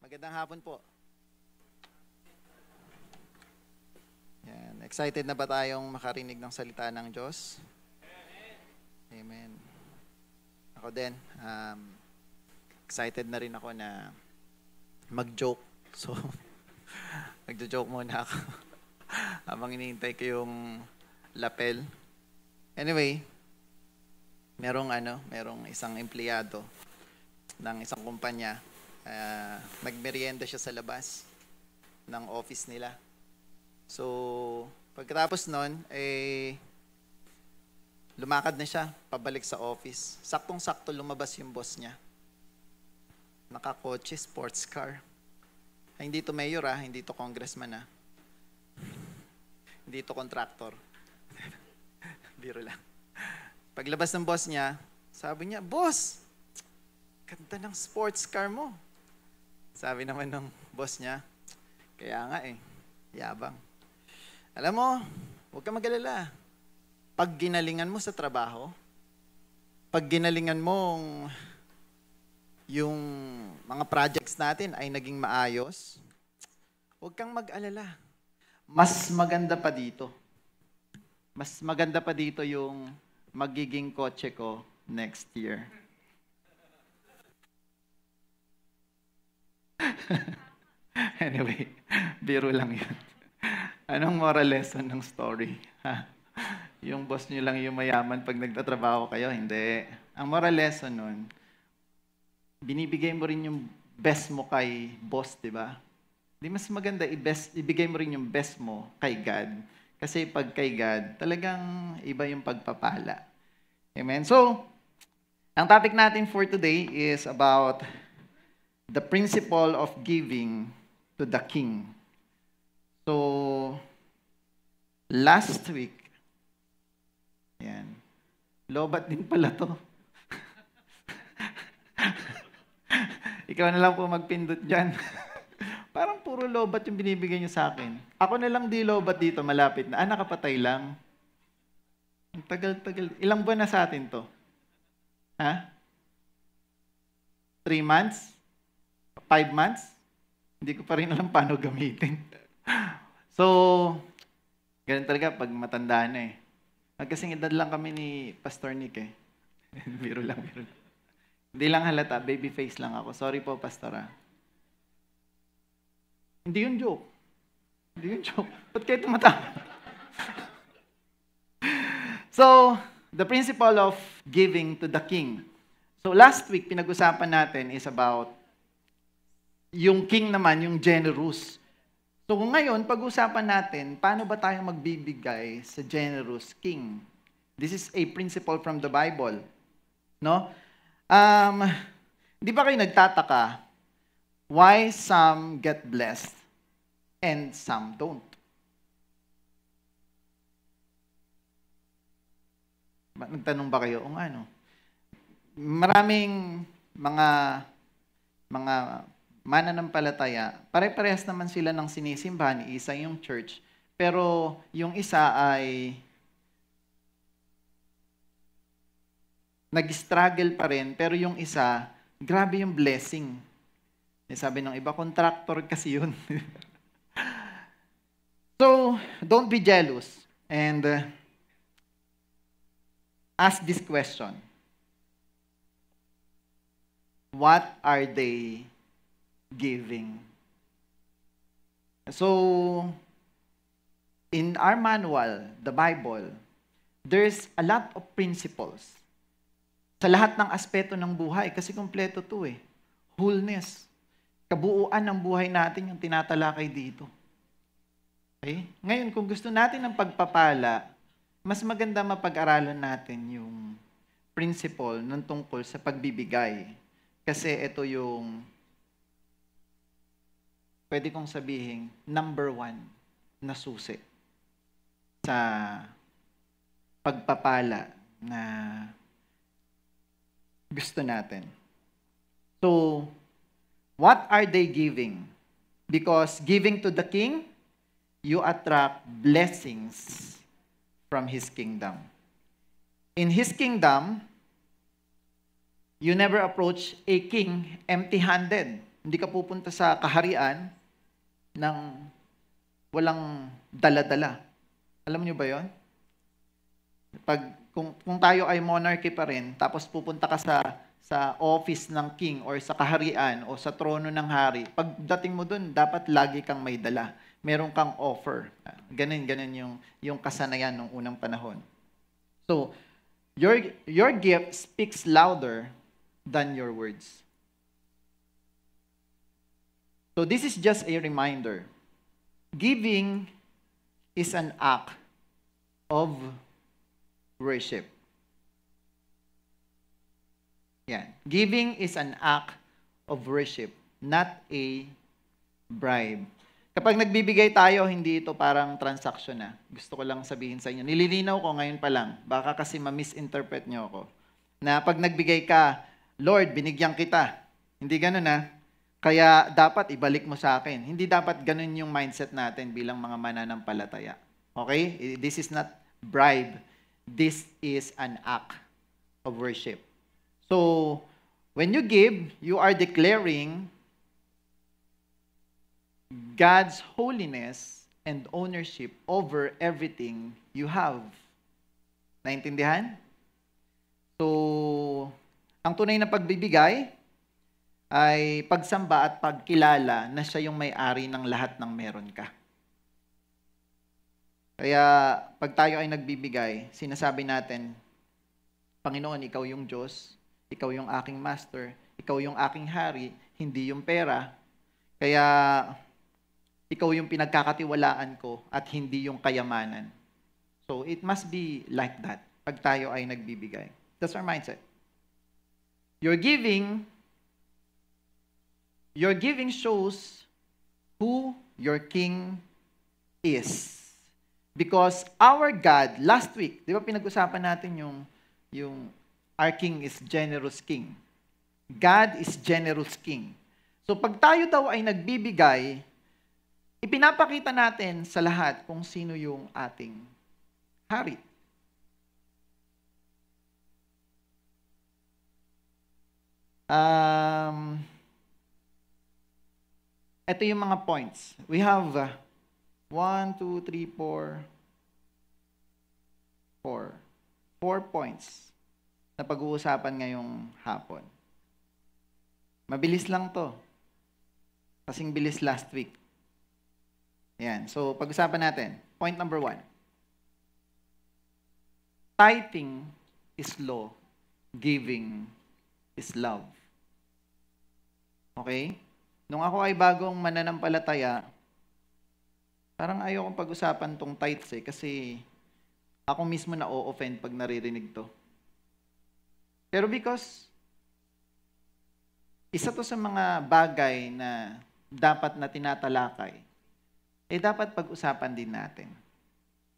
Magandang hapon po. Yan. Excited na ba tayong makarinig ng salita ng Diyos? Amen. Ako din. Excited na rin ako na mag-joke. So, magjo-joke muna ako habang hinihintay ko yung lapel. Anyway, merong isang empleyado ng isang kumpanya. Nagmerienda siya sa labas ng office nila. So, pagkatapos nun, lumakad na siya pabalik sa office. Saktong-sakto lumabas yung boss niya. Nakakotse, sports car. Ay, hindi to mayor hindi to congressman Hindi to contractor. Biro lang. Paglabas ng boss niya, sabi niya, "Boss, ganda ng sports car mo." Sabi naman ng boss niya, "Kaya nga yabang. Alam mo, huwag ka mag-alala. Pag ginalingan mo sa trabaho, pag ginalingan mong yung mga projects natin ay naging maayos, huwag kang mag-alala. Mas maganda pa dito. Mas maganda pa dito yung magiging kotse ko next year." Anyway, biro lang yun. Anong moral lesson ng story? Yung boss nyo lang yung mayaman pag nagtatrabaho kayo? Hindi. Ang moral lesson nun, binibigay mo rin yung best mo kay boss, di ba? Di mas maganda ibigay mo rin yung best mo kay God. Kasi pag kay God, talagang iba yung pagpapala. Amen? So, ang topic natin for today is about the principle of giving to the king. So, last week, yan, lobat din pala to. Ikaw na lang po magpindot dyan. Parang puro lobat yung binibigay niyo sa akin. Ako na lang di lobat dito, malapit na. Nakapatay lang. Ang tagal-tagal. Ilang buwan na sa atin to? 3 months? 5 months? Hindi ko pa rin alam paano gamitin. So, ganun talaga pag matanda na Magkasing edad lang kami ni Pastor Nick Biro lang. Hindi lang halata, baby face lang ako. Sorry po, Pastora. Hindi yun joke. Ba't kayo tumatawa? So, the principle of giving to the king. So, last week, pinag-usapan natin is about yung king naman, yung generous. So, ngayon, pag-usapan natin, paano ba tayo magbibigay sa generous king? This is a principle from the Bible. No? Di ba kayo nagtataka why some get blessed and some don't? Nagtanong ba kayo? O ano? Maraming mga mananampalataya, pare-parehas naman sila ng sinisimbahan, isa yung church, pero yung isa ay nag-struggle pa rin, pero yung isa, grabe yung blessing. Sabi ng iba, contractor kasi yun. So, don't be jealous and ask this question. What are they giving? So, in our manual, the Bible, there's a lot of principles sa lahat ng aspeto ng buhay kasi kumpleto to wholeness. Kabuuan ng buhay natin yung tinatalakay dito. Okay? Ngayon, kung gusto natin ng pagpapala, mas maganda mapag-aralan natin yung principle ng tungkol sa pagbibigay. Kasi ito yung pwede kong sabihin, number 1 na susi sa pagpapala na gusto natin. So, what are they giving? Because giving to the king, you attract blessings from his kingdom. In his kingdom, you never approach a king empty-handed. Hindi ka pupunta sa kaharian ng walang dala-dala. Alam niyo ba yon? Kung tayo ay monarchy pa rin, tapos pupunta ka sa office ng king or sa kaharian o sa trono ng hari, pagdating mo dun, dapat lagi kang may dala. Meron kang offer. Ganun yung kasanayan ng unang panahon. So, your gift speaks louder than your words. So this is just a reminder. Giving is an act of worship. Yan. Giving is an act of worship, not a bribe. Kapag nagbibigay tayo, hindi ito parang transaction na. Gusto ko lang sabihin sa inyo. Nililinaw ko ngayon pa lang. Baka kasi ma-misinterpret nyo ako. Na pag nagbigay ka, Lord, binigyan kita. Hindi ganun na. Kaya dapat ibalik mo sa akin. Hindi dapat ganun yung mindset natin bilang mga mananampalataya. Okay? This is not bribe. This is an act of worship. So, when you give, you are declaring God's holiness and ownership over everything you have. Naintindihan? So, ang tunay na pagbibigay ay pagsamba at pagkilala na siya yung may-ari ng lahat ng meron ka. Kaya, pag tayo ay nagbibigay, sinasabi natin, Panginoon, ikaw yung Diyos, ikaw yung aking master, ikaw yung aking hari, hindi yung pera. Kaya, ikaw yung pinagkakatiwalaan ko at hindi yung kayamanan. So, it must be like that pag tayo ay nagbibigay. That's our mindset. Your giving shows who your king is. Because our God, last week, di ba pinag-usapan natin yung our king is generous king. God is generous king. So pag tayo daw ay nagbibigay, ipinapakita natin sa lahat kung sino yung ating hari. Ito yung mga points. We have 1, 2, 3, 4. 4 points na pag-uusapan ngayong hapon. Mabilis lang to. Kasing bilis last week. Ayan. So, pag-usapan natin. Point number 1. Tithing is law. Giving is love. Okay? Nung ako ay bagong mananampalataya, parang ayaw kong pag-usapan tong tithes kasi ako mismo na-o-offend pag naririnig to. Pero because isa to sa mga bagay na dapat na tinatalakay, dapat pag-usapan din natin.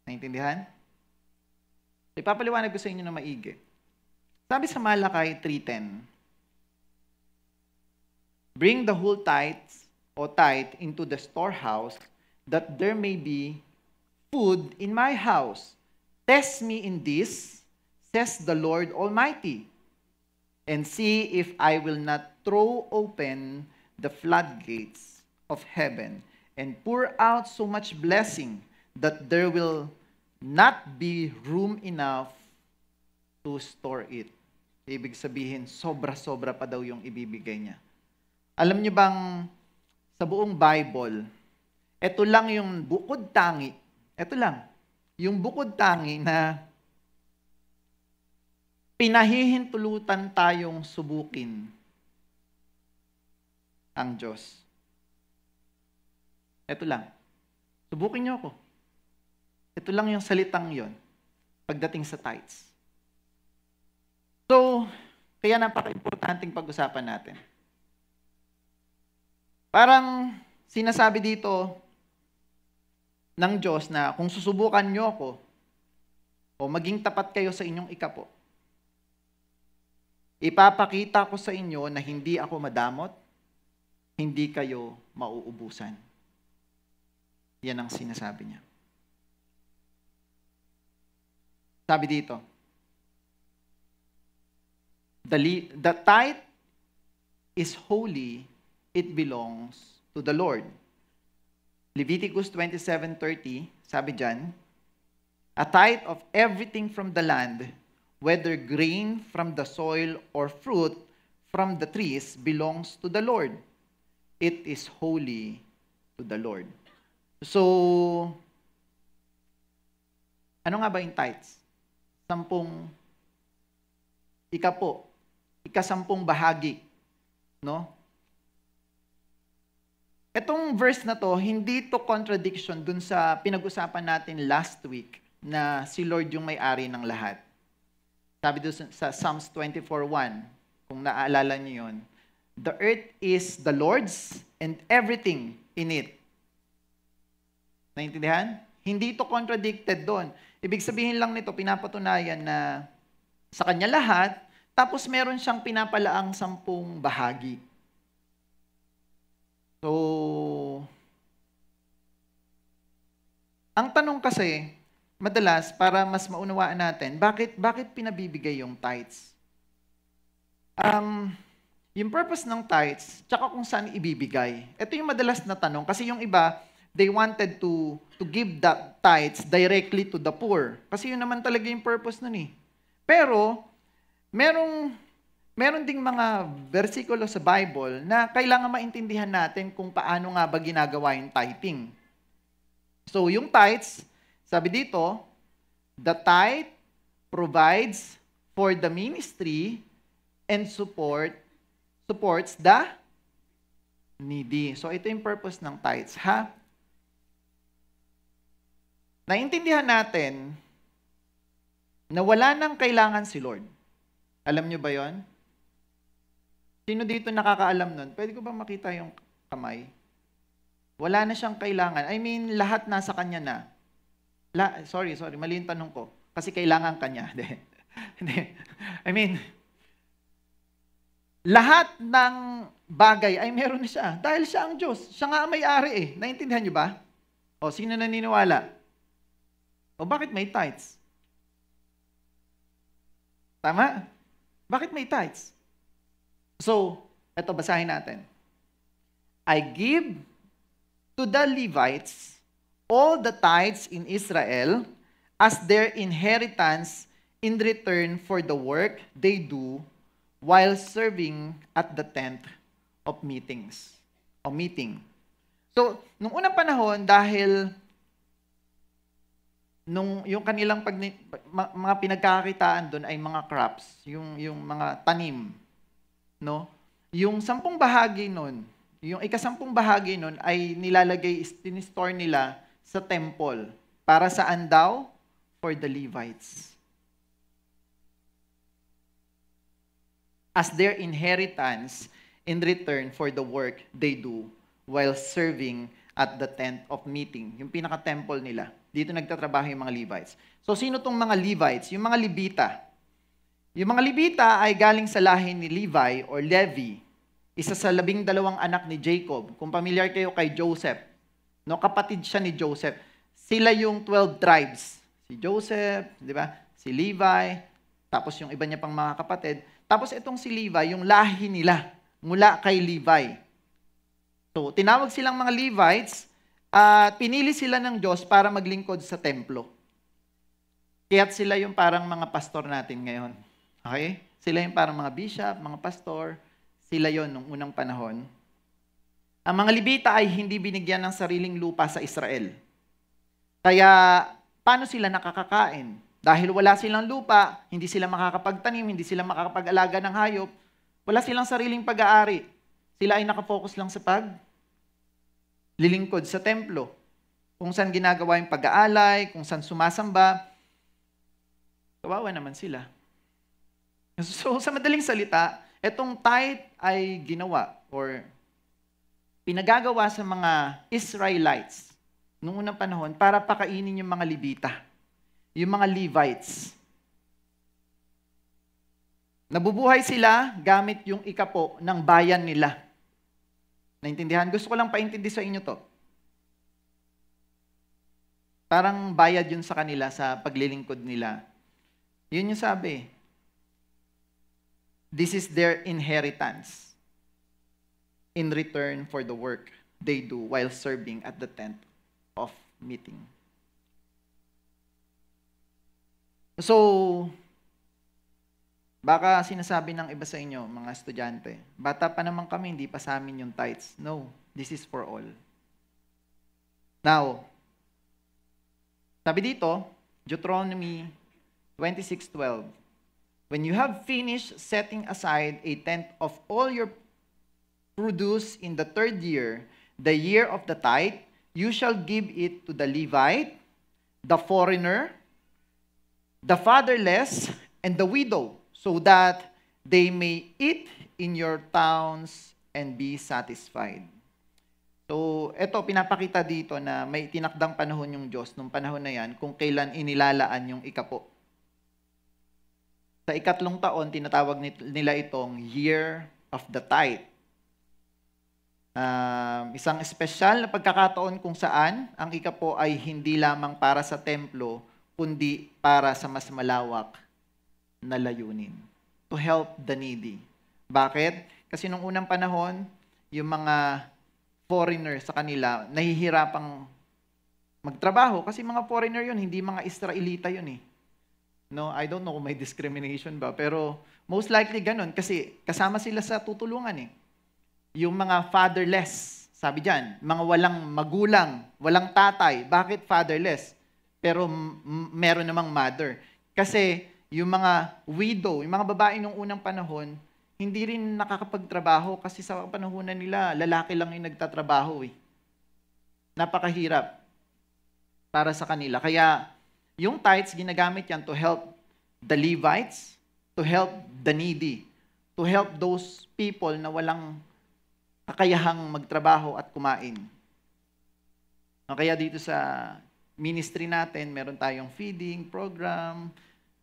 Naintindihan? Ipapaliwanag ko sa inyo na maigi. Sabi sa Malakay 3:10, bring the whole tithe into the storehouse, that there may be food in my house. Test me in this, says the Lord Almighty, and see if I will not throw open the floodgates of heaven and pour out so much blessing that there will not be room enough to store it. Ibig sabihin, sobra-sobra pa daw yung ibibigay niya. Alam niyo bang sa buong Bible, ito lang yung bukod tangi. Ito lang. Yung bukod tangi na pinahihintulutan tayong subukin ang Diyos. Ito lang. Subukin niyo ako. Ito lang yung salitang yon pagdating sa tithes. So, kaya napaka-importanting pag-usapan natin. Parang sinasabi dito ng Diyos na kung susubukan niyo ako o maging tapat kayo sa inyong ikapo, ipapakita ko sa inyo na hindi ako madamot, hindi kayo mauubusan. Yan ang sinasabi niya. Sabi dito, the tithe is holy it belongs to the Lord. Leviticus 27:30, sabi dyan, a tithe of everything from the land, whether grain from the soil or fruit from the trees, belongs to the Lord. It is holy to the Lord. So, ano nga ba yung tithes? 10 ika-10 bahagi, no? Etong verse na to, hindi to contradiction dun sa pinag-usapan natin last week na si Lord yung may-ari ng lahat. Sabi doon sa Psalms 24:1, kung naaalala niyo yun, the earth is the Lord's and everything in it. Naintindihan? Hindi to contradicted doon. Ibig sabihin lang nito, pinapatunayan na sa kanya lahat, tapos meron siyang pinapalaang 10 bahagi. So, ang tanong kasi, madalas, para mas maunawaan natin, bakit pinabibigay yung tithes? Yung purpose ng tithes, tsaka kung saan ibibigay. Ito yung madalas na tanong, kasi yung iba, they wanted to give the tithes directly to the poor. Kasi yun naman talaga yung purpose nun eh. Pero, meron ding mga versikulo sa Bible na kailangan maintindihan natin kung paano nga ba ginagawa yung tithing. So, yung tithes, sabi dito, the tithe provides for the ministry and supports the needy. So, ito yung purpose ng tithes, ha? Naintindihan natin na wala nang kailangan si Lord. Alam nyo ba yon? Sino dito nakakaalam nun? Pwede ko ba makita yung kamay? Wala na siyang kailangan. I mean, lahat nasa kanya na. Sorry, mali yung tanong ko. Kasi kailangan kanya. Hindi. I mean, lahat ng bagay ay meron na siya. Dahil siya ang Diyos. Siya nga ang may-ari eh. Naintindihan nyo ba? O, sino naniniwala? O, bakit may tithes? Tama? Bakit may tithes? So, eto, basahin natin. I give to the Levites all the tithes in Israel as their inheritance in return for the work they do while serving at the tent of meeting. So, nung unang panahon, dahil yung kanilang mga pinagkakakitaan doon ay mga crops, yung mga tanim, no? Yung 10 bahagi noon, yung ika-10 bahagi noon ay tinistore nila sa temple. Para saan daw? For the Levites. As their inheritance in return for the work they do while serving at the tent of meeting. Yung pinaka-temple nila. Dito nagtatrabaho yung mga Levites. So, sino tong mga Levites? Yung mga Levita. Yung mga Levita ay galing sa lahi ni Levi or Levi. Isa sa 12 anak ni Jacob. Kung familiar kayo kay Joseph, no, kapatid siya ni Joseph. Sila yung 12 tribes. Si Joseph, di ba? Si Levi, tapos yung iba niya pang mga kapatid. Tapos itong si Levi, yung lahi nila, mula kay Levi. So, tinawag silang mga Levites at pinili sila ng Diyos para maglingkod sa templo. Kaya't sila yung parang mga pastor natin ngayon. Okay? Sila yung parang mga bishop, mga pastor. Sila yon nung unang panahon. Ang mga Levita ay hindi binigyan ng sariling lupa sa Israel. Kaya, paano sila nakakakain? Dahil wala silang lupa, hindi sila makakapagtanim, hindi sila makakapag-alaga ng hayop, wala silang sariling pag-aari. Sila ay nakafocus lang sa lilingkod sa templo. Kung saan ginagawa yung pag-aalay, kung saan sumasamba, kawawa naman sila. So, sa madaling salita, itong tithe ay ginawa or pinagagawa sa mga Israelites noong unang panahon para pakainin yung mga Levita, yung mga Levites. Nabubuhay sila gamit yung ika-10 ng bayan nila. Naintindihan? Gusto ko lang paintindi sa inyo to. Parang bayad yun sa kanila sa paglilingkod nila. Yun yung sabi. This is their inheritance. in return for the work they do while serving at the tent of meeting. So, baka sinasabi ng iba sa inyo, mga estudyante, bata pa naman kami, hindi pa sa amin yung tithes. No, this is for all. Now, sabi dito, Deuteronomy 26:12, when you have finished setting aside a tenth of all your produce in the third year, the year of the tithe, you shall give it to the Levite, the foreigner, the fatherless, and the widow, so that they may eat in your towns and be satisfied. So, ito, pinapakita dito na may tinakdang panahon yung Diyos nung panahon na yan kung kailan inilalaan yung ikapo. Sa ikatlong taon, tinatawag nila itong Year of the Tithe. Isang espesyal na pagkakataon kung saan ang ikapo ay hindi lamang para sa templo, kundi para sa mas malawak na layunin. To help the needy. Bakit? Kasi nung unang panahon, yung mga foreigner sa kanila, nahihirapang magtrabaho. Kasi mga foreigner yun, hindi mga Israelita yun eh. No, I don't know kung may discrimination ba, pero most likely ganun kasi kasama sila sa tutulungan eh. Yung mga fatherless, sabi diyan, mga walang magulang, walang tatay. Bakit fatherless? Pero meron namang mother. Kasi yung mga widow, yung mga babae nung unang panahon, hindi rin nakakapagtrabaho kasi sa panahonan nila, lalaki lang yung nagtatrabaho eh. Napakahirap para sa kanila. Kaya yung tithes, ginagamit yan to help the Levites, to help the needy, to help those people na walang kakayahang magtrabaho at kumain. Kaya dito sa ministry natin, meron tayong feeding program,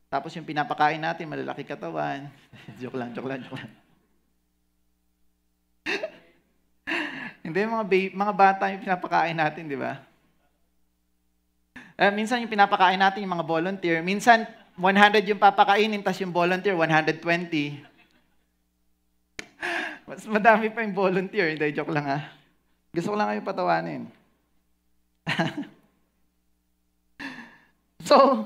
tapos yung pinapakain natin, malalaki katawan. joke lang. Hindi, mga bata yung pinapakain natin, di ba? Minsan yung pinapakain natin yung mga volunteer, minsan 100 yung papakainin, tas yung volunteer 120. Mas madami pa yung volunteer. Hindi, joke lang ha. Gusto ko lang kayo patawanin. So,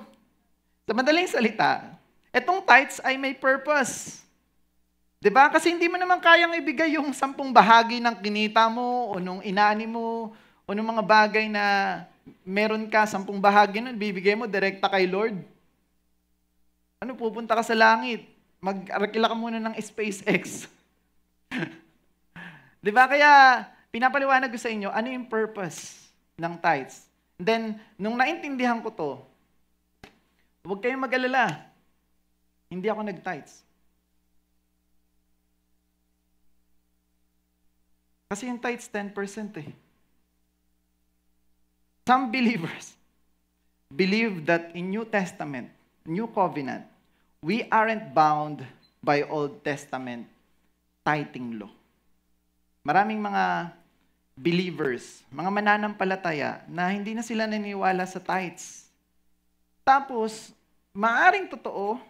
sa madaling salita, etong tithes ay may purpose. Diba? Kasi hindi mo naman kayang ibigay yung 10 bahagi ng kinita mo, o nung inani mo, o nung mga bagay na meron ka, 10 bahagi nun, bibigay mo direkta kay Lord. Ano, pupunta ka sa langit. Mag-arakila ka muna ng SpaceX. Diba? Kaya, pinapaliwanag ko sa inyo, ano yung purpose ng tithes. And then, nung naintindihan ko to, huwag kayong mag-alala. Hindi ako nag-tithes. Kasi yung tithes, 10% eh. Some believers believe that in New Testament, New Covenant, we aren't bound by Old Testament tithing law. Maraming mga believers, mga mananampalataya, na hindi na sila naniniwala sa tithes. Tapos, maaring totoo,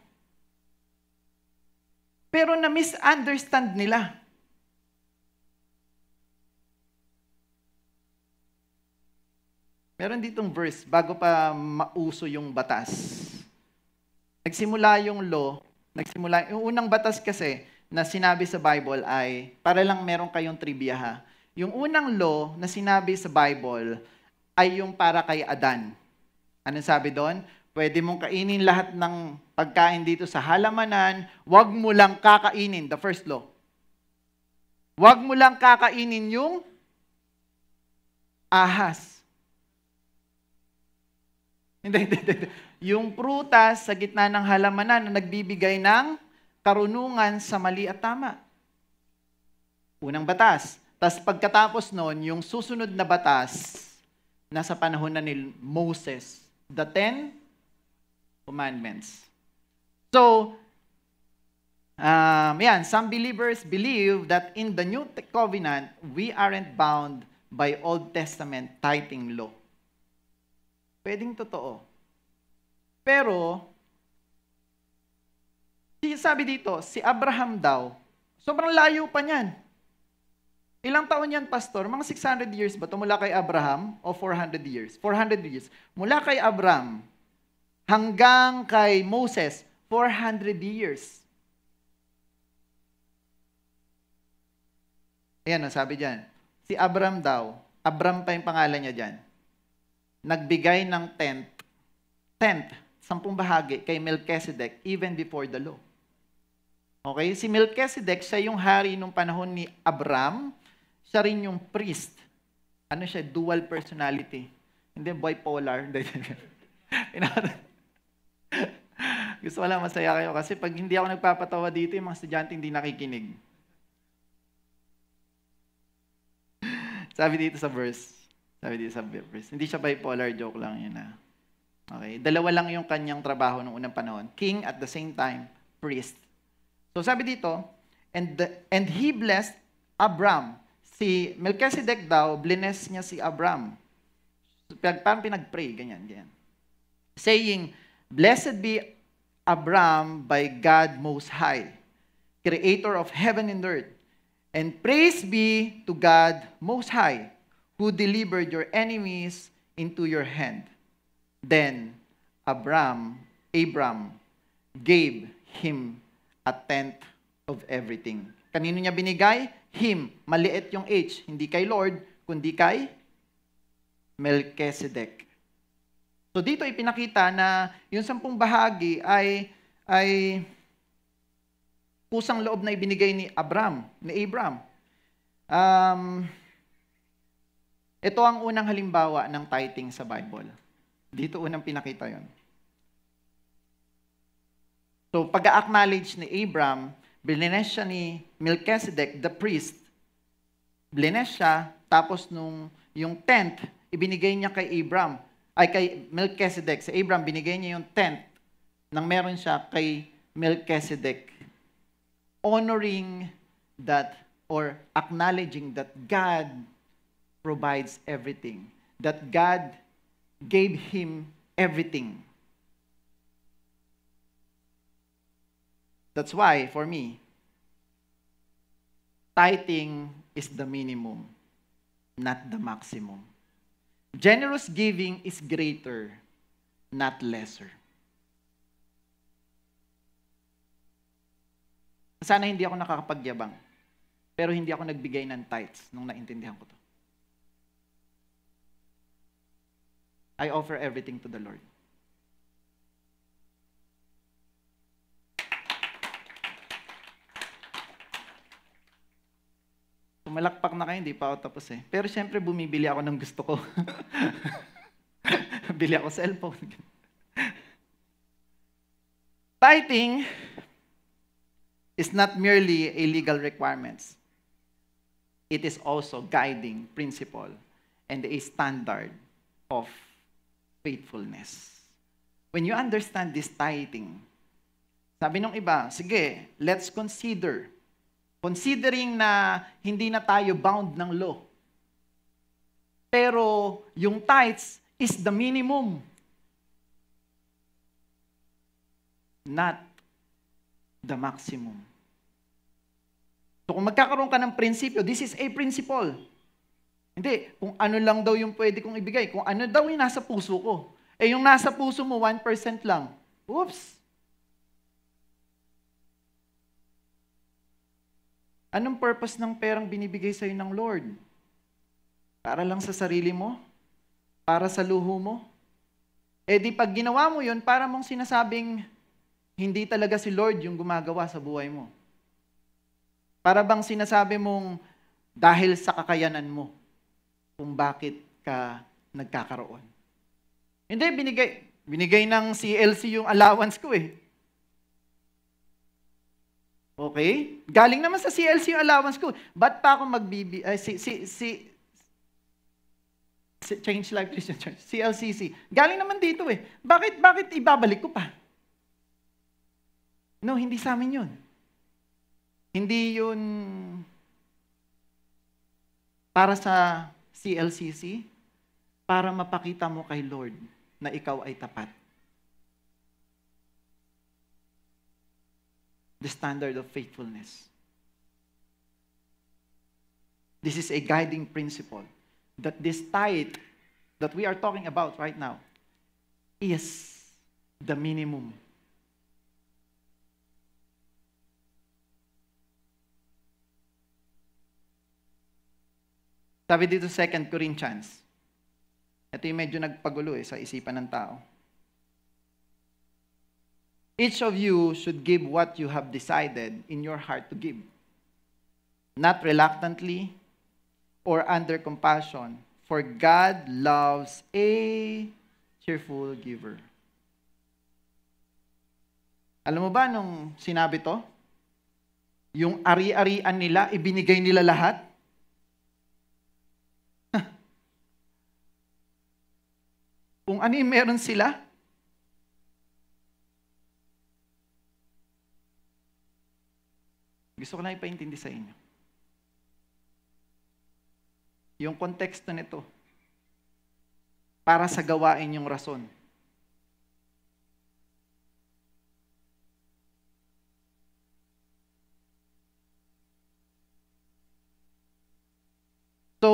pero na-misunderstand nila. Meron ditong verse, bago pa mauso yung batas. Nagsimula yung law, yung unang batas kasi na sinabi sa Bible ay, para lang meron kayong trivia ha, yung unang law na sinabi sa Bible ay yung para kay Adan. Anong sabi doon? Pwede mong kainin lahat ng pagkain dito sa halamanan, wag mo lang kakainin, the first law. Wag mo lang kakainin yung ahas. Hindi. Yung prutas sa gitna ng halamanan na nagbibigay ng karunungan sa mali at tama. Unang batas. Tapos pagkatapos nun, yung susunod na batas, nasa panahon na ni Moses, the 10 Commandments. So, some believers believe that in the New Covenant, we aren't bound by Old Testament tithing law. Pwedeng totoo. Pero, sabi dito, si Abraham daw, sobrang layo pa niyan. Ilang taon yan, Pastor? Mga 600 years ba ito mula kay Abraham o 400 years? 400 years. Mula kay Abraham hanggang kay Moses, 400 years. Ayan, sabi dyan. Si Abraham daw, Abram pa yung pangalan niya dyan, nagbigay ng tenth, 10 bahagi kay Melchizedek even before the law. Okay? Si Melchizedek, siya yung hari nung panahon ni Abram, siya rin yung priest. Ano siya? Dual personality. Hindi, bipolar. Gusto ko lang masaya kayo kasi pag hindi ako nagpapatawa dito, yung mga estudyante hindi nakikinig. Sabi dito sa verse, hindi siya bipolar, joke lang yun na. Okay, dalawa lang yung kanyang trabaho noong unang panahon. King at the same time, priest. So sabi dito, and he blessed Abram. Si Melchizedek daw, bless niya si Abram. Parang pinag-pray, ganyan. Saying, blessed be Abram by God Most High, Creator of heaven and earth. And praise be to God Most High, who delivered your enemies into your hand. Then Abram gave him a tenth of everything. Kanino niya binigay? Him. Maliit yung H. Hindi kay Lord, kundi kay Melchizedek. So dito ipinakita na yung 10 bahagi ay kusang loob na ibinigay ni Abram. Ito ang unang halimbawa ng tithing sa Bible. Dito unang pinakita yon. So, pag-acknowledge ni Abram, blines siya ni Melchizedek, the priest. Blines siya, tapos yung tenth, ibinigay niya kay Melchizedek. Si Abram, binigay niya yung tenth nang meron siya kay Melchizedek. Honoring that or acknowledging that God provides everything. That God gave him everything. That's why, for me, tithing is the minimum, not the maximum. Generous giving is greater, not lesser. Sana hindi ako nakakapagyabang, pero hindi ako nagbigay ng tithes nung naintindihan ko to. I offer everything to the Lord. Malakpak na kayo, hindi pa ako tapos eh. Pero syempre, bumibili ako ng gusto ko. Bili ako cellphone. Tithing is not merely a legal requirements. It is also guiding principle and a standard of faithfulness. When you understand this tithing, sabi nung iba, sige, let's consider. Considering na hindi na tayo bound ng law. Pero yung tithes is the minimum. Not the maximum. So kung magkakaroon ka ng prinsipyo, this is a principle. Hindi, kung ano lang daw yung pwede kong ibigay, kung ano daw yung nasa puso ko. Eh yung nasa puso mo, 1% lang. Oops! Anong purpose ng perang binibigay sa'yo ng Lord? Para lang sa sarili mo? Para sa luho mo? Eh di pag ginawa mo yun, para mong sinasabing hindi talaga si Lord yung gumagawa sa buhay mo. Para bang sinasabi mong dahil sa kakayanan mo kung bakit ka nagkakaroon. Hindi, binigay ng CLC yung allowance ko eh. Okay? Galing naman sa CLC yung allowance ko. Ba't pa ako Change Life Christian Church, CLCC. Galing naman dito eh. Bakit ibabalik ko pa? No, hindi sa amin yun. Hindi yun para sa CLCC, para mapakita mo kay Lord na ikaw ay tapat. The standard of faithfulness. This is a guiding principle that this tithe that we are talking about right now is the minimum. Sabi dito 2 Corinthians, ito yung medyo nagpagulo sa isipan ng tao. Each of you should give what you have decided in your heart to give, not reluctantly or under compulsion, for God loves a cheerful giver. Alam mo ba nung sinabi to? Yung ari-arian nila, ibinigay nila lahat? Kung ano yung meron sila, gusto ko lang ipaintindi sa inyo. Yung konteksto nito, para sa gawain yung rason. So,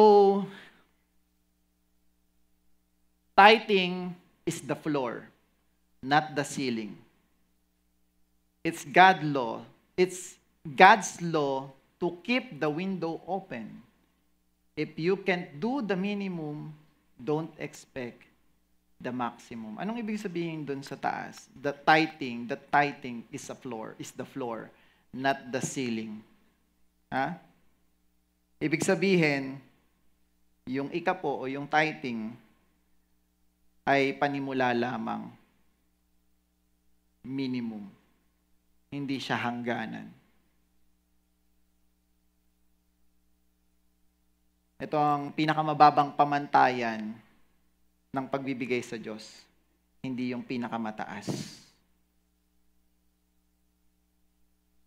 tithing is the floor, not the ceiling. It's God's law. It's God's law to keep the window open. If you can't do the minimum, don't expect the maximum. Anong ibig sabihin doon sa taas? The tithing is the floor, not the ceiling. Ha? Ibig sabihin, yung ikapo o yung tithing ay panimula lamang. Minimum. Hindi siya hangganan. Ito ang pinakamababang pamantayan ng pagbibigay sa Diyos. Hindi yung pinakamataas.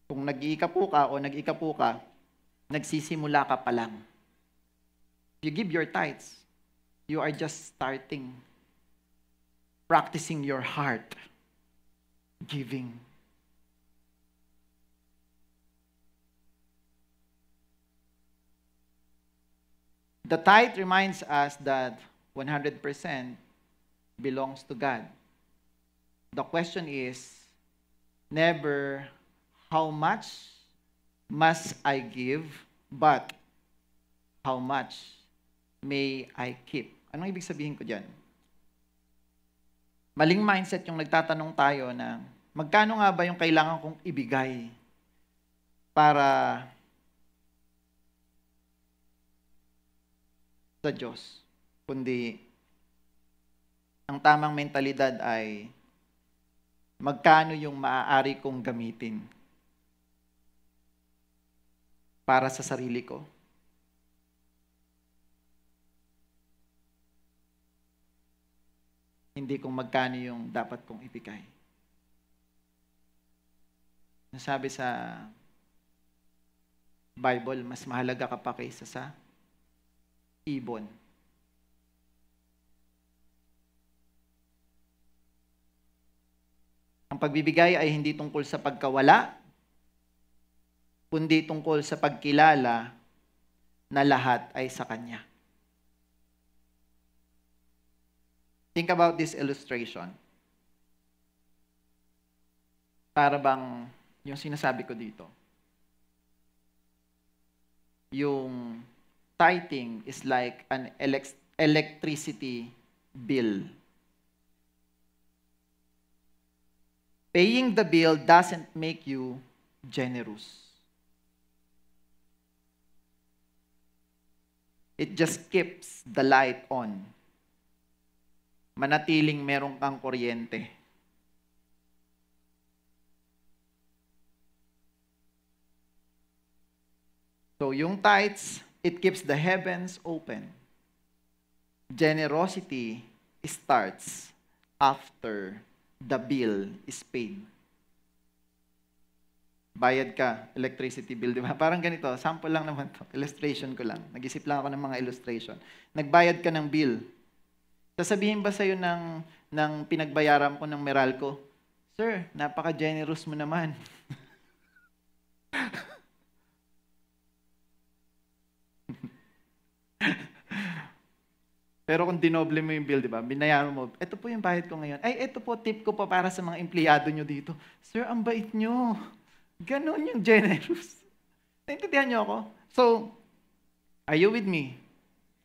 Kung nag-iikapo ka o nag-ikapo ka, nagsisimula ka pa lang. If you give your tithes, you are just starting practicing your heart giving. The tithe reminds us that 100% belongs to God. The question is never how much must I give, but how much may I keep. Anong ibig sabihin ko dyan? Maling mindset yung nagtatanong tayo na magkano nga ba yung kailangan kong ibigay para sa Diyos. Kundi ang tamang mentalidad ay magkano yung maaari kong gamitin para sa sarili ko. Hindi kung magkano yung dapat kong ibigay. Nasabi sa Bible, mas mahalaga ka pa kaysa sa ibon. Ang pagbibigay ay hindi tungkol sa pagkawala, kundi tungkol sa pagkilala na lahat ay sa Kanya. Think about this illustration. Para bang yung sinasabi ko dito. Yung tithing is like an electricity bill. Paying the bill doesn't make you generous. It just keeps the light on. Manatiling meron kang kuryente. So yung tithes, it keeps the heavens open. Generosity starts after the bill is paid. Bayad ka, electricity bill, di ba? Parang ganito, sample lang naman to, illustration ko lang. Nag-isip lang ako ng mga illustration. Nagbayad ka ng bill. Sasabihin ba sa'yo ng pinagbayaran ko ng Meralco, Sir, napaka-generous mo naman. Pero kung dinoble mo yung bill, di ba? Binayaran mo, ito po yung bayad ko ngayon. Ay, ito po, tip ko pa para sa mga empleyado nyo dito. Sir, ang bait nyo. Ganon yung generous. Naintindihan nyo ako? So, are you with me?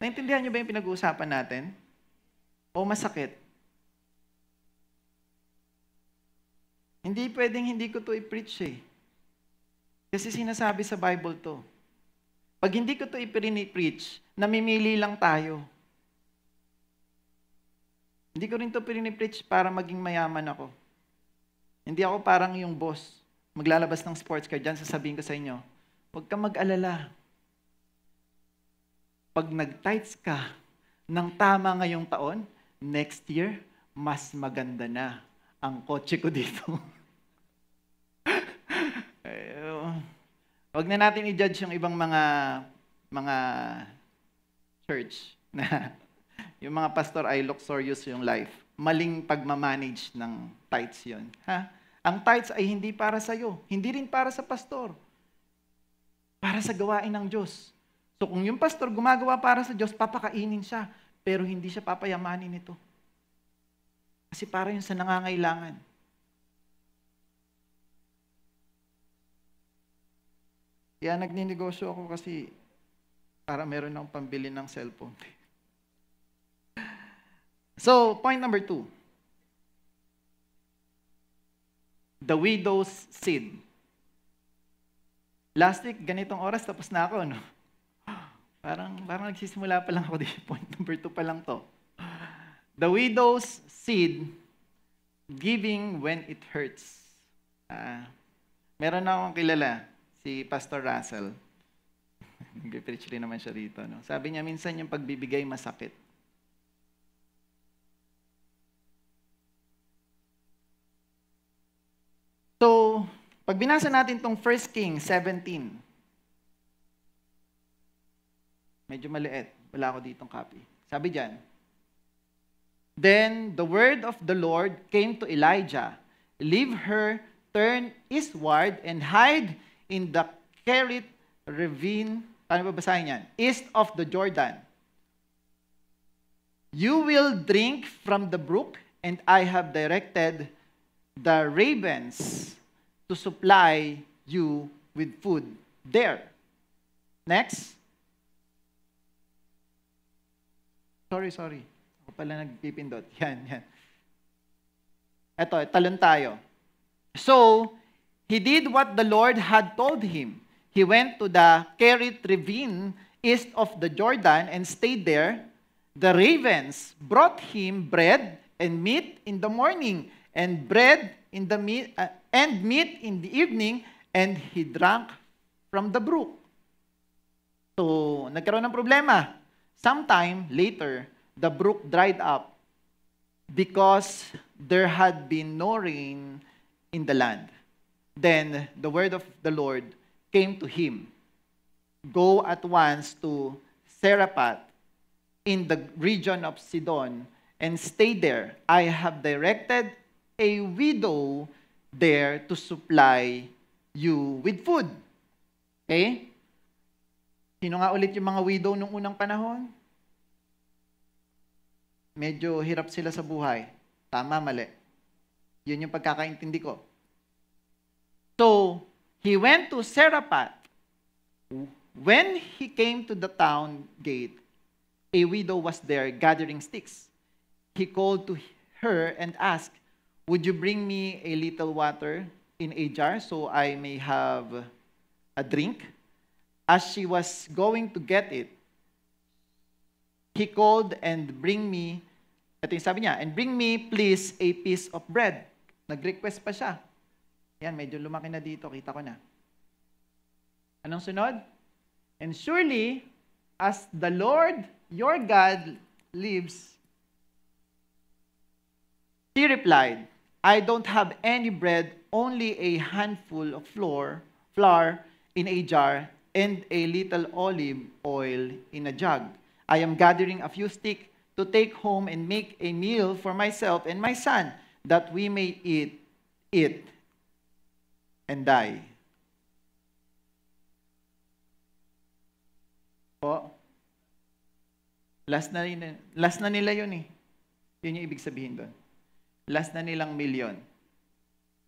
Naintindihan nyo ba yung pinag-uusapan natin? O masakit? Hindi pwedeng hindi ko to i-preach eh. Kasi sinasabi sa Bible to. Pag hindi ko to i-preach, namimili lang tayo. Hindi ko rin to i-preach para maging mayaman ako. Hindi ako parang yung boss. Maglalabas ng sports car dyan, sasabihin ko sa inyo, huwag kang mag-alala. Pag nag-tights ka ng tama ngayong taon, next year, mas maganda na ang kotse ko dito. Huwag na natin i-judge yung ibang mga church na yung mga pastor ay luxurious yung life. Maling pagmamanage ng tithes yun. Ha? Ang tithes ay hindi para sa'yo. Hindi rin para sa pastor. Para sa gawain ng Diyos. So kung yung pastor gumagawa para sa Diyos, papakainin siya. Pero hindi siya papayamanin nito. Kasi para yun sa nangangailangan. Kaya nagninegosyo ako kasi para meron akong pambili ng cellphone. So, point number 2. The widow's seed. Last week, ganitong oras, tapos na ako, no? Parang nagsisimula pa lang ako dito. Point number 2 pa lang to. The widow's seed, giving when it hurts. Meron na akong kilala, si Pastor Russell. Nag-preach rin naman siya dito. No? Sabi niya, minsan yung pagbibigay masakit. So, pag binasa natin tong 1 Kings 17, medyo maliit. Wala ako ditong copy. Sabi diyan, then the word of the Lord came to Elijah, leave her, turn eastward, and hide in the Kerit ravine, paano ba basahin yan? East of the Jordan. You will drink from the brook, and I have directed the ravens to supply you with food there. Next. Sorry. Ako pala nagpipindot. Yan. Ito, talon tayo. So, he did what the Lord had told him. He went to the Kerit ravine east of the Jordan and stayed there. The ravens brought him bread and meat in the morning, and meat in the evening, and he drank from the brook. So, nagkaroon ng problema. Sometime later, the brook dried up because there had been no rain in the land. Then the word of the Lord came to him. Go at once to Seraphat in the region of Sidon and stay there. I have directed a widow there to supply you with food. Okay? Sino nga ulit yung mga widow nung unang panahon? Medyo hirap sila sa buhay. Tama, mali. Yun yung pagkakaintindi ko. So, he went to Seraphat. When he came to the town gate, a widow was there gathering sticks. He called to her and asked, would you bring me a little water in a jar so I may have a drink? As she was going to get it, he called and bring me, ito yung sabi niya, and bring me please a piece of bread. Nag-request pa siya. Yan, medyo lumaki na dito, kita ko na. Anong sunod? And surely, as the Lord your God lives, she replied, I don't have any bread, only a handful of flour in a jar, and a little olive oil in a jug. I am gathering a few sticks to take home and make a meal for myself and my son, that we may eat it and die. Po? Last na nila yun eh. Yun yung ibig sabihin doon. Last na nilang million.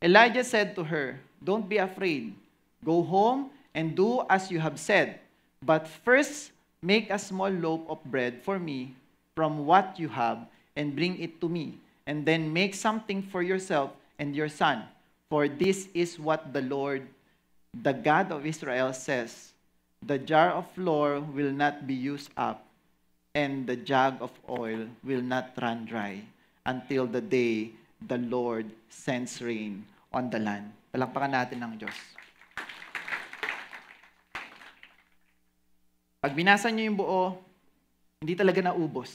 Elijah said to her, "Don't be afraid. Go home and do as you have said. But first, make a small loaf of bread for me from what you have and bring it to me. And then make something for yourself and your son. For this is what the Lord, the God of Israel, says. The jar of flour will not be used up, and the jug of oil will not run dry until the day the Lord sends rain on the land." Palakpakan natin ng Diyos. Pag binasa niyo yung buo, hindi talaga naubos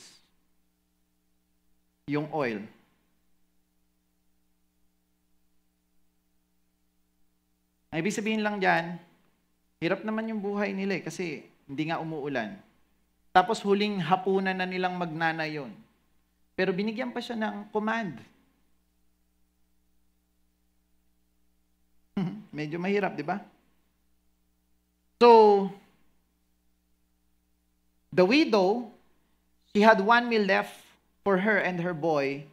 yung oil. Ang ibig sabihin lang dyan, hirap naman yung buhay nila kasi hindi nga umuulan. Tapos huling hapunan na nilang magnanay yun. Pero binigyan pa siya ng command. Medyo mahirap, di ba? So, the widow, she had 1 meal left for her and her boy.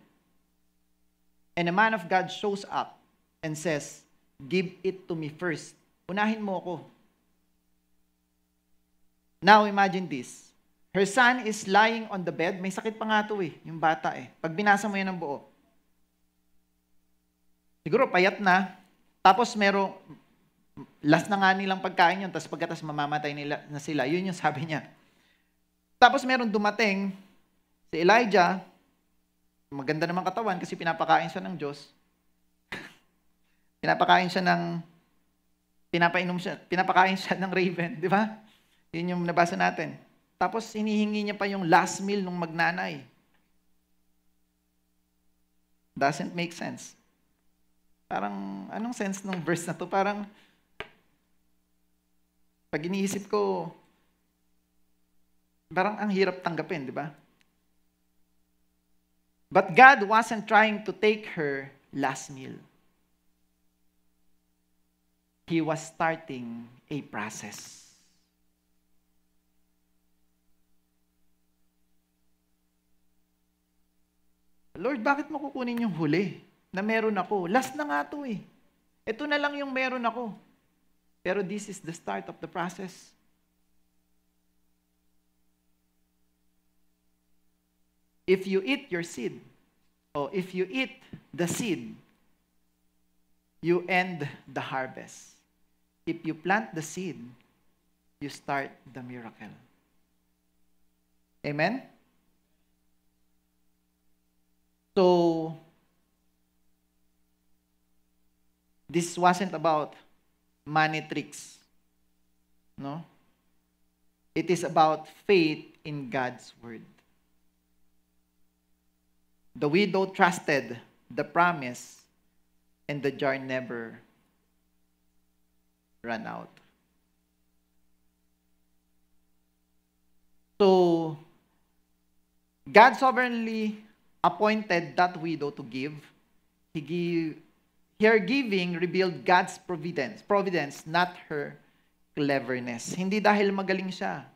And a man of God shows up and says, "Give it to me first. Unahin mo ako." Now, imagine this. Her son is lying on the bed. May sakit pa nga ito yung bata Pag binasa mo yan ng buo. Siguro payat na. Tapos last na nga nilang pagkain yun. Tapos pagkatas mamamatay na sila. Yun yung sabi niya. Tapos meron dumating si Elijah. Maganda naman katawan kasi pinapakain siya ng Diyos. Pinapakain siya ng raven, di ba? Yun yung nabasa natin. Tapos hinihingi niya pa yung last meal ng magnanay. Doesn't make sense. Parang, anong sense ng verse na to? Parang, pag iniisip ko, parang ang hirap tanggapin, di ba? But God wasn't trying to take her last meal. He was starting a process. Lord, bakit mo kukunin yung huli na meron ako? Last na nga ito Ito na lang yung meron ako. Pero this is the start of the process. If you eat your seed, or if you eat the seed, you end the harvest. If you plant the seed, you start the miracle. Amen? So, this wasn't about money tricks. No? It is about faith in God's word. The widow trusted the promise, and the jar never ran out. So, God sovereignly appointed that widow to give. Her giving revealed God's providence, not her cleverness. Hindi dahil magaling siya.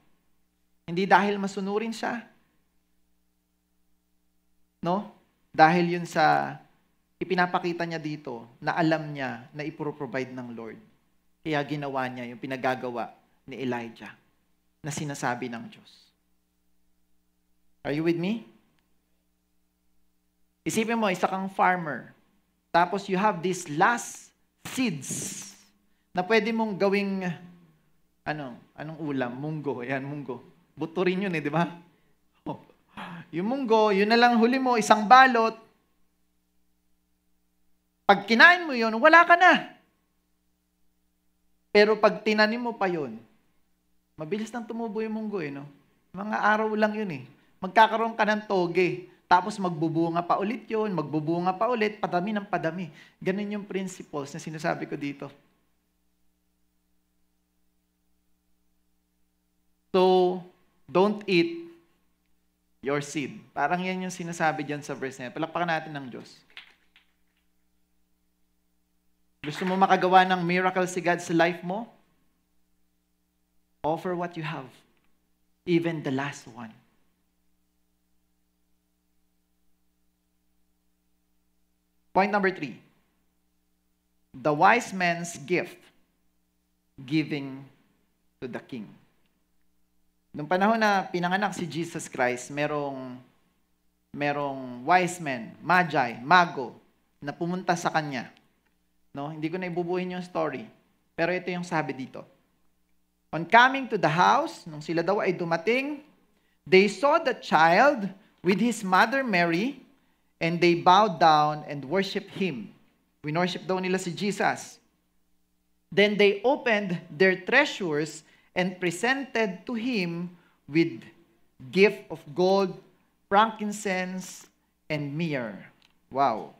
Hindi dahil masunurin siya. No? Dahil yun sa ipinapakita niya dito na alam niya na ipro-provide ng Lord. Kaya ginawa niya yung pinagagawa ni Elijah na sinasabi ng Diyos. Are you with me? Isipin mo, isa kang farmer. Tapos you have these last seeds na pwede mong gawing anong ulam? Munggo. Ayan, munggo. Buto rin yun di ba? Yung munggo, yun na lang huli mo, isang balot. Pag kinain mo yun, wala ka na. Pero pag tinanim mo pa yun, mabilis nang tumubo yung munggo no? Mga araw lang yun Magkakaroon ka ng toge. Tapos magbubunga pa ulit yun, magbubunga pa ulit, padami ng padami. Ganun yung principles na sinasabi ko dito. So, don't eat your seed. Parang yan yung sinasabi dyan sa verse na yan. Palakpakan natin ng Diyos. Gusto mo makagawa ng miracle si God sa life mo? Offer what you have. Even the last one. Point number 3. The wise man's gift, giving to the king. Noong panahon na pinanganak si Jesus Christ, merong wise men, magi, mago, na pumunta sa kanya. No? Hindi ko na ibubuhin yung story. Pero ito yung sabi dito. On coming to the house, nung sila daw ay dumating, they saw the child with his mother Mary, and they bowed down and worshiped him. Winorship daw nila si Jesus. Then they opened their treasures and presented to him with gift of gold, frankincense, and myrrh. Wow.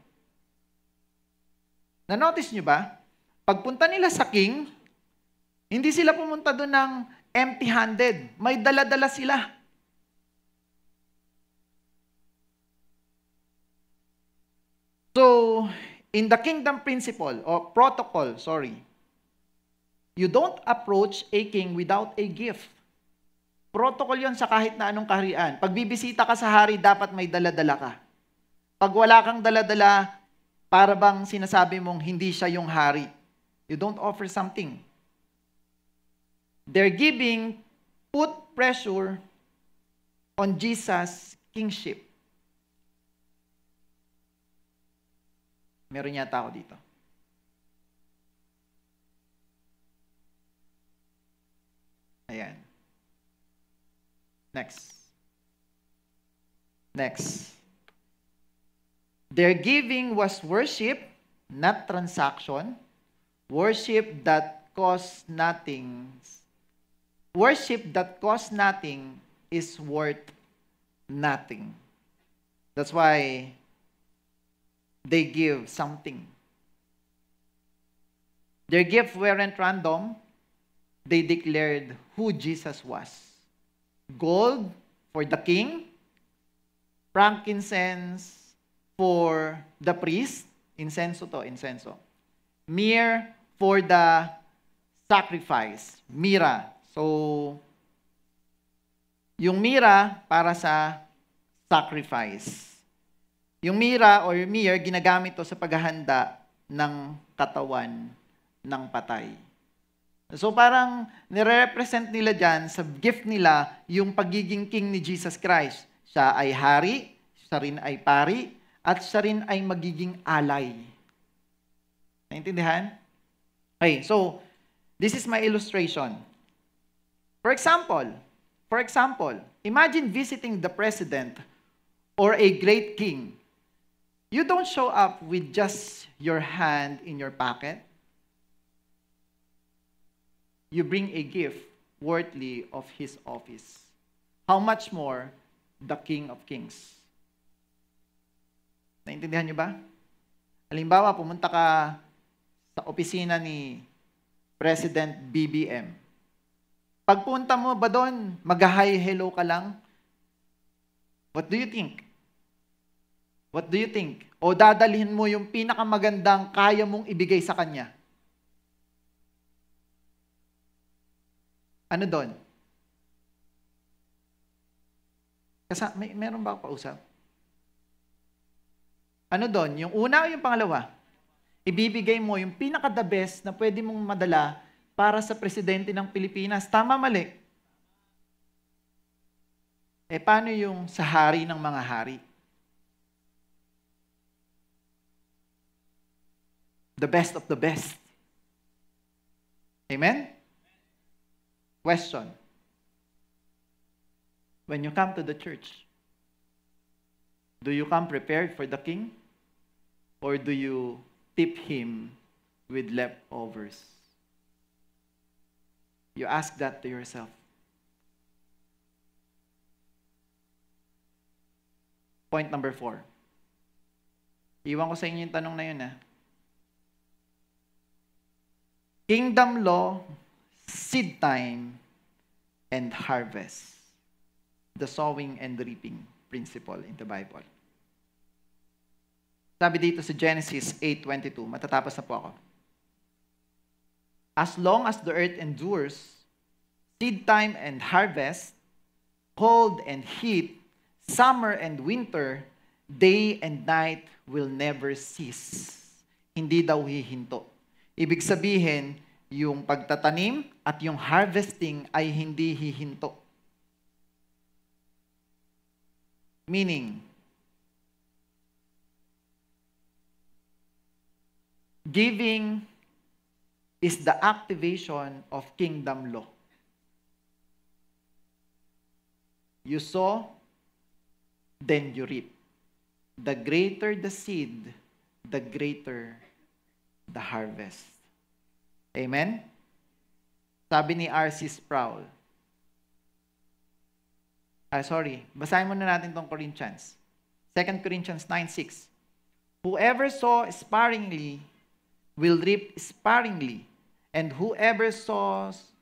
Na-notice nyo ba? Pagpunta nila sa king, hindi sila pumunta doon ng empty-handed. May dala-dala sila. So, in the kingdom principle, or protocol, you don't approach a king without a gift. Protocol yon sa kahit na anong kaharian. Pag bibisita ka sa hari, dapat may dala-dala ka. Pag wala kang dala-dala, para bang sinasabi mong hindi siya yung hari. You don't offer something. Their giving put pressure on Jesus' kingship. Meron yata ako dito. Ayan. Next. Their giving was worship, not transaction. Worship that costs nothing. Worship that costs nothing is worth nothing. That's why they give something. Their gifts weren't random. They declared who Jesus was. Gold for the king, frankincense for the priest, incenso. Myrrh for the sacrifice, mira. So, yung mira para sa sacrifice. Yung mira or myrrh, ginagamit to sa paghahanda ng katawan ng patay. So parang nire-represent nila dyan sa gift nila yung pagiging king ni Jesus Christ. Siya ay hari, siya rin ay pari, at siya rin ay magiging alay. Naintindihan? Okay, so this is my illustration. For example, imagine visiting the president or a great king. You don't show up with just your hand in your pocket. You bring a gift worthy of his office. How much more the King of Kings? Naintindihan niyo ba? Halimbawa, pumunta ka sa opisina ni President BBM. Pagpunta mo ba doon, mag-hi, hello ka lang? What do you think? What do you think? O dadalhin mo yung pinakamagandang kaya mong ibigay sa kanya? Ano doon? Meron ba ako pausap? Ano doon? Yung una o yung pangalawa? Ibibigay mo yung pinaka-the best na pwede mong madala para sa presidente ng Pilipinas. Tama, mali? Paano yung sa hari ng mga hari? The best of the best. Amen? Question. When you come to the church, do you come prepared for the king? Or do you tip him with leftovers? You ask that to yourself. Point number 4. Iwan ko sa inyo yung tanong na yun. Kingdom law, seed time, and harvest. The sowing and reaping principle in the Bible. Sabi dito sa Genesis 8:22, matatapos na po ako. As long as the earth endures, seed time and harvest, cold and heat, summer and winter, day and night will never cease. Hindi daw hihinto. Ibig sabihin, yung pagtatanim at yung harvesting ay hindi hihinto. Meaning, giving is the activation of kingdom law. You sow, then you reap. The greater the seed, the greater the harvest. Amen? Sabi ni R.C. Sproul. Basahin muna natin tong Corinthians. 2 Corinthians 9:6. Whoever sows sparingly will reap sparingly, and whoever sows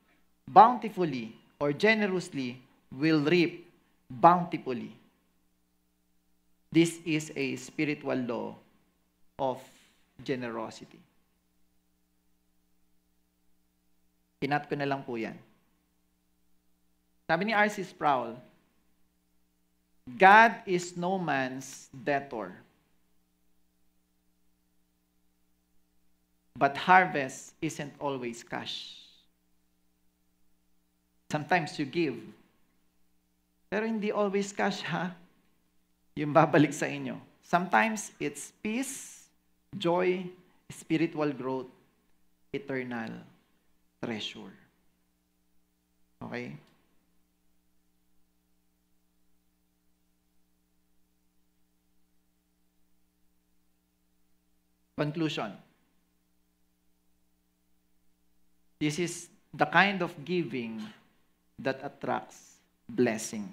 bountifully or generously will reap bountifully. This is a spiritual law of generosity. Pinat ko na lang po yan. Sabi ni R.C. Sproul, God is no man's debtor, but harvest isn't always cash. Sometimes you give, pero hindi always cash, ha? Yung babalik sa inyo. Sometimes it's peace, joy, spiritual growth, eternal treasure. Okay? Conclusion. This is the kind of giving that attracts blessing.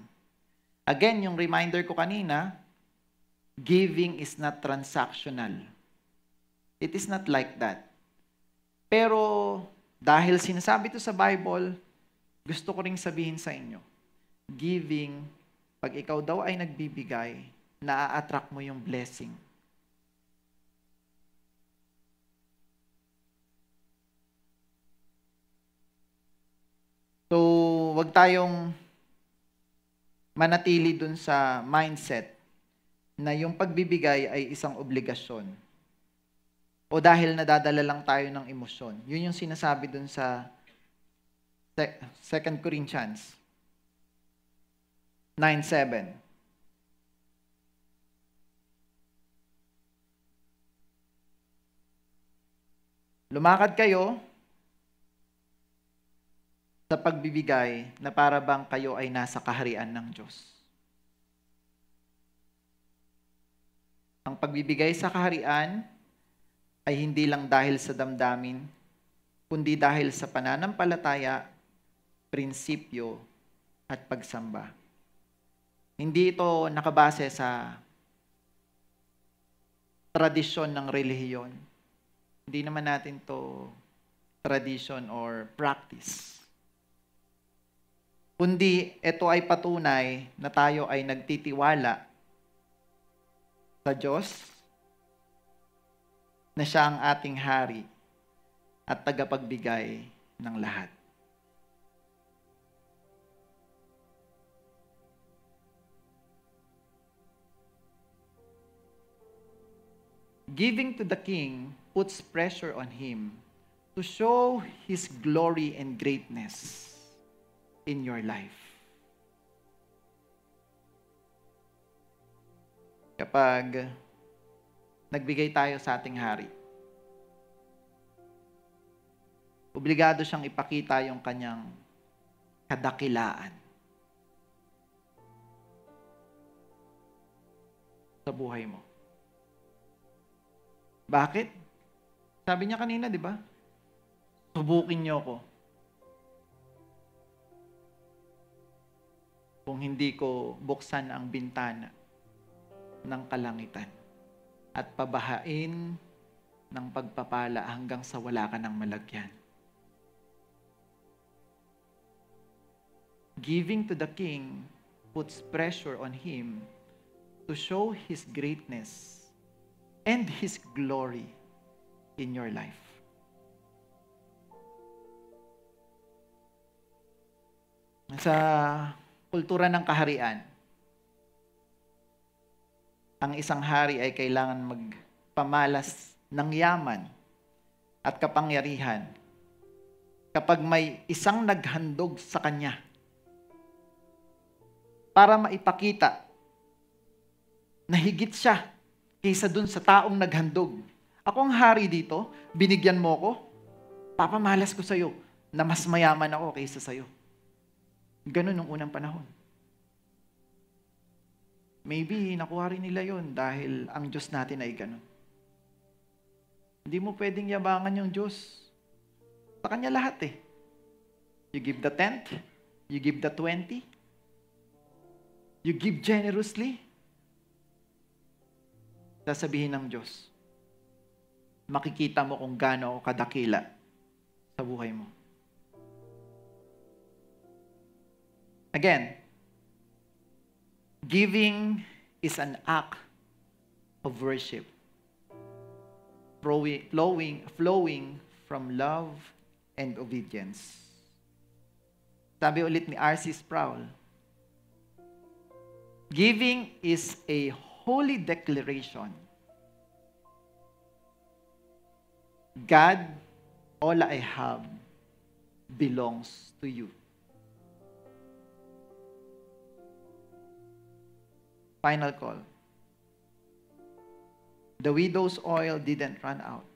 Again, yung reminder ko kanina, giving is not transactional. It is not like that. Pero dahil sinasabi ito sa Bible, gusto ko ring sabihin sa inyo, giving, pag ikaw daw ay nagbibigay, naa-attract mo yung blessing. So, wag tayong manatili dun sa mindset na yung pagbibigay ay isang obligasyon. O dahil nadadala lang tayo ng emosyon. Yun yung sinasabi dun sa 2 Corinthians 9:7. Lumakad kayo sa pagbibigay na para bang kayo ay nasa kaharian ng Diyos. Ang pagbibigay sa kaharian ay hindi lang dahil sa damdamin, kundi dahil sa pananampalataya, prinsipyo, at pagsamba. Hindi ito nakabase sa tradisyon ng relihiyon. Hindi naman natin to tradition or practice. Kundi ito ay patunay na tayo ay nagtitiwala sa Diyos na siya ang ating hari at tagapagbigay ng lahat. Giving to the king puts pressure on him to show his glory and greatness in your life. Kapag nagbigay tayo sa ating hari, obligado siyang ipakita yung kanyang kadakilaan sa buhay mo. Bakit? Sabi niya kanina, di ba? Subukin niyo ako. Kung hindi ko buksan ang bintana ng kalangitan at pabahain ng pagpapala hanggang sa wala ka ng malagyan. Giving to the king puts pressure on him to show his greatness and his glory in your life. Sa kultura ng kaharian, ang isang hari ay kailangan magpamalas ng yaman at kapangyarihan kapag may isang naghandog sa kanya para maipakita na higit siya kaysa dun sa taong naghandog. Ako ang hari dito, binigyan mo ko, papamalas ko sa'yo na mas mayaman ako kaysa sa'yo. Ganun nung unang panahon. Maybe nakuha rin nila yon dahil ang Diyos natin ay ganun. Hindi mo pwedeng yabangan yung Diyos. Sa Kanya lahat eh. You give the 10th, you give the 20, you give generously. Sasabihin ng Diyos, makikita mo kung gaano ako kadakila sa buhay mo. Again, giving is an act of worship, flowing from love and obedience. Sabi ulit ni R.C. Sproul, giving is a holy declaration. God, all I have belongs to you. Final call. The widow's oil didn't run out.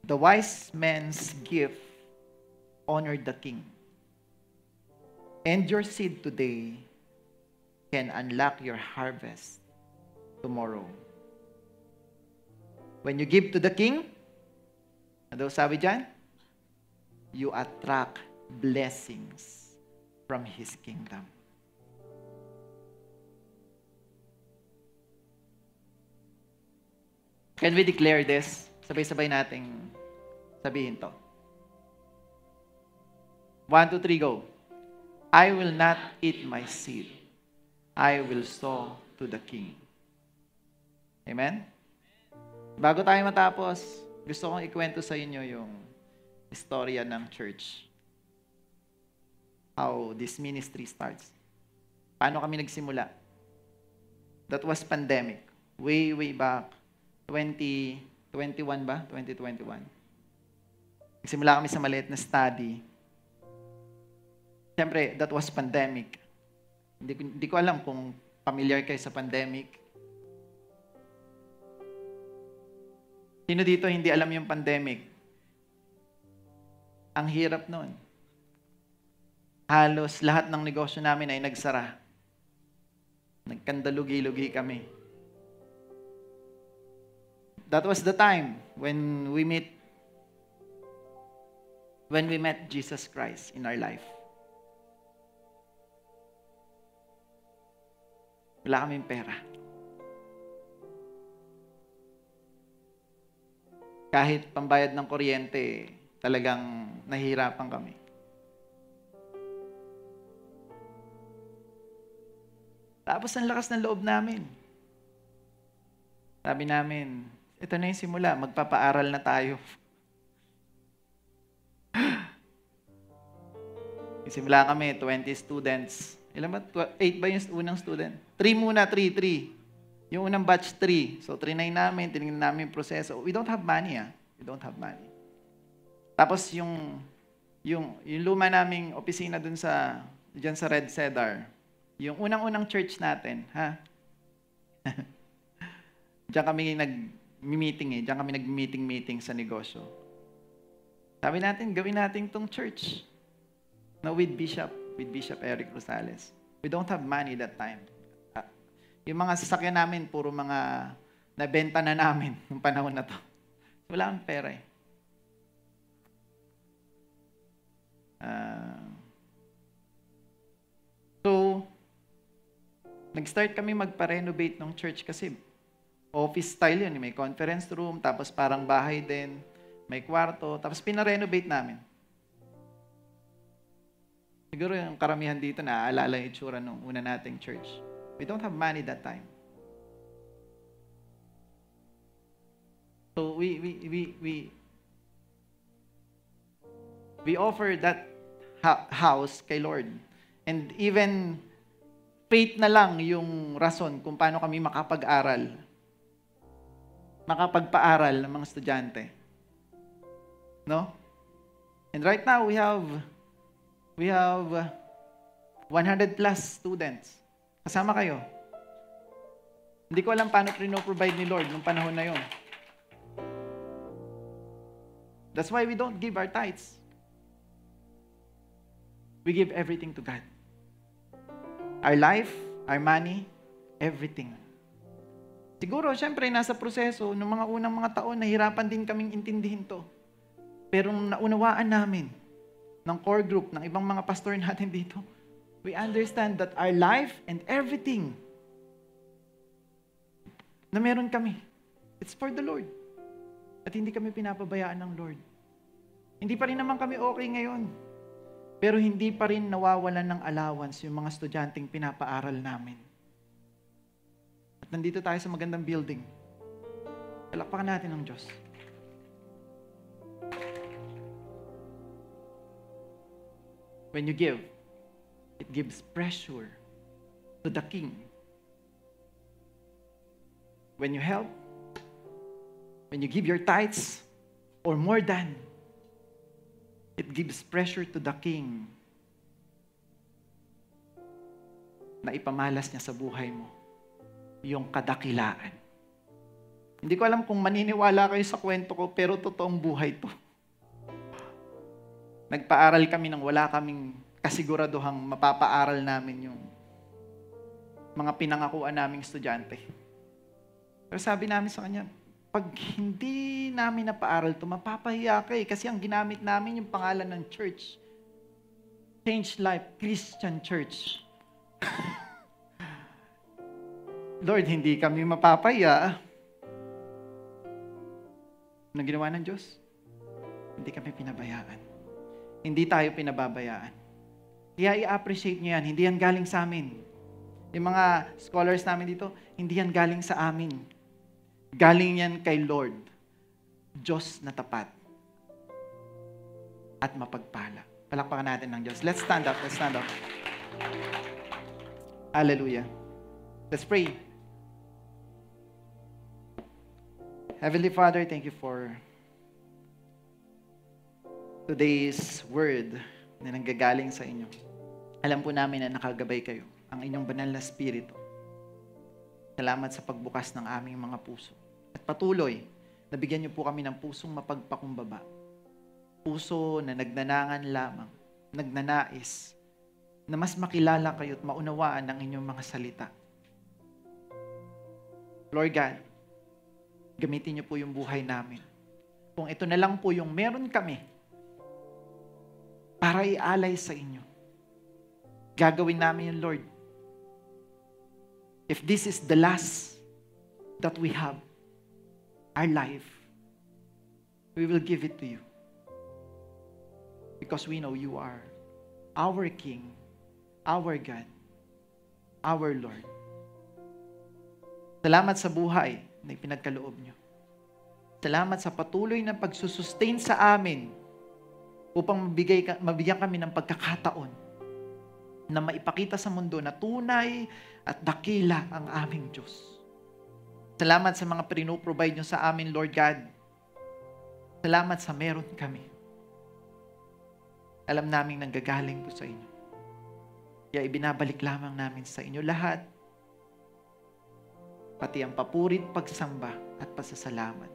The wise man's gift honored the king. And your seed today can unlock your harvest tomorrow. When you give to the king, ano sabi dyan? You attract blessings from his kingdom. Can we declare this? Sabay-sabay nating sabihin to. 1, 2, 3, go. I will not eat my seed. I will sow to the king. Amen? Bago tayo matapos, gusto kong ikwento sa inyo yung istorya ng church. How this ministry starts. Paano kami nagsimula? That was pandemic. Way back. 2021 ba? 2021. Nagsimula kami sa maliit na study. Siyempre, that was pandemic. Hindi ko alam kung familiar kayo sa pandemic. Sino dito hindi alam yung pandemic? Ang hirap nun. Halos lahat ng negosyo namin ay nagsara. Nagkandalugi-lugi kami. That was the time when we met Jesus Christ in our life. Wala kaming pera. Kahit pambayad ng kuryente, talagang nahihirapan kami. Tapos ang lakas ng loob namin. Sabi namin, ito na yung simula, magpapaaral na tayo. Simula kami, 20 students. Ilan ba? 8 ba yung unang student? 3 muna, 3. Yung unang batch, 3. So, trinay namin, tinignan namin yung proseso. We don't have money, We don't have money. Tapos yung luma naming opisina dyan sa Red Cedar, yung unang-unang church natin, Diyan kami nag-meeting Diyan kami nag-meeting sa negosyo. Sabi natin, gawin natin tong church. Na with Bishop Eric Rosales. We don't have money that time. Yung mga sasakyan namin, puro mga nabenta na namin nung panahon na to. Wala kang pera So, nag-start kami magpa-renovate ng church kasi office style yun. May conference room, tapos parang bahay din, may kwarto, tapos pina-renovate namin. Siguro yung karamihan dito naaalala yung itsura ng una nating church. We don't have money that time. So we offer that house kay Lord. And even faith na lang yung rason kung paano kami makapagpaaral ng mga estudyante. No? And right now, we have 100 plus students. Kasama kayo. Hindi ko alam paano provide ni Lord nung panahon na yon. That's why we don't give our tithes. We give everything to God. Our life, our money, everything. Siguro, syempre, nasa proseso, ng mga unang mga taon, nahirapan din kaming intindihin to. Pero nung naunawaan namin, ng core group, ng ibang mga pastor natin dito, we understand that our life and everything na meron kami, it's for the Lord. At hindi kami pinapabayaan ng Lord. Hindi pa rin naman kami okay ngayon. Pero hindi pa rin nawawalan ng allowance yung mga estudyanteng pinapaaral namin. At nandito tayo sa magandang building. Palakpakan natin ang Diyos. When you give, it gives pressure to the king. When you help, when you give your tithes, or more than, it gives pressure to the king na ipamalas niya sa buhay mo yung kadakilaan. Hindi ko alam kung maniniwala kayo sa kwento ko, pero totoong buhay to. Nagpaaral kami nang wala kaming kasiguraduhang mapapaaral namin yung mga pinangakuan naming estudyante. Pero sabi namin sa kanya, pag hindi namin napaaral to, mapapahiya ka eh. Kasi ang ginamit namin yung pangalan ng church. Change Life Christian Church. Lord, hindi kami mapapahiya. Anong ginawa ng Diyos? Hindi kami pinabayaan. Hindi tayo pinababayaan. Kaya i-appreciate nyo yan. Hindi yan galing sa amin. Yung mga scholars namin dito, hindi yan galing sa amin. Galing yan kay Lord, Diyos na tapat at mapagpala. Palakpakan natin ng Diyos. Let's stand up. Let's stand up. Hallelujah. Let's pray. Heavenly Father, thank you for today's word na nanggagaling sa inyo. Alam po namin na nakagabay kayo, ang inyong banal na spirito. Salamat sa pagbukas ng aming mga puso. At patuloy, nabigyan niyo po kami ng pusong mapagpakumbaba. Puso na nagnanangan lamang, nagnanais, na mas makilala kayo at maunawaan ang inyong mga salita. Lord God, gamitin niyo po yung buhay namin. Kung ito na lang po yung meron kami para ialay sa inyo, gagawin namin yun, Lord. If this is the last that we have, our life, we will give it to you. Because we know you are our King, our God, our Lord. Salamat sa buhay na ipinagkaloob niyo. Salamat sa patuloy na pagsusustain sa amin upang mabigyan kami ng pagkakataon na maipakita sa mundo na tunay at dakila ang aming Diyos. Salamat sa mga provide nyo sa amin, Lord God. Salamat sa meron kami. Alam naming nanggagaling po sa inyo. Kaya ibinabalik lamang namin sa inyo lahat, pati ang papurit, pagsamba at pasasalamat.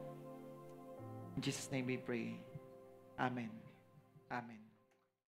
In Jesus' name we pray. Amen. Amen.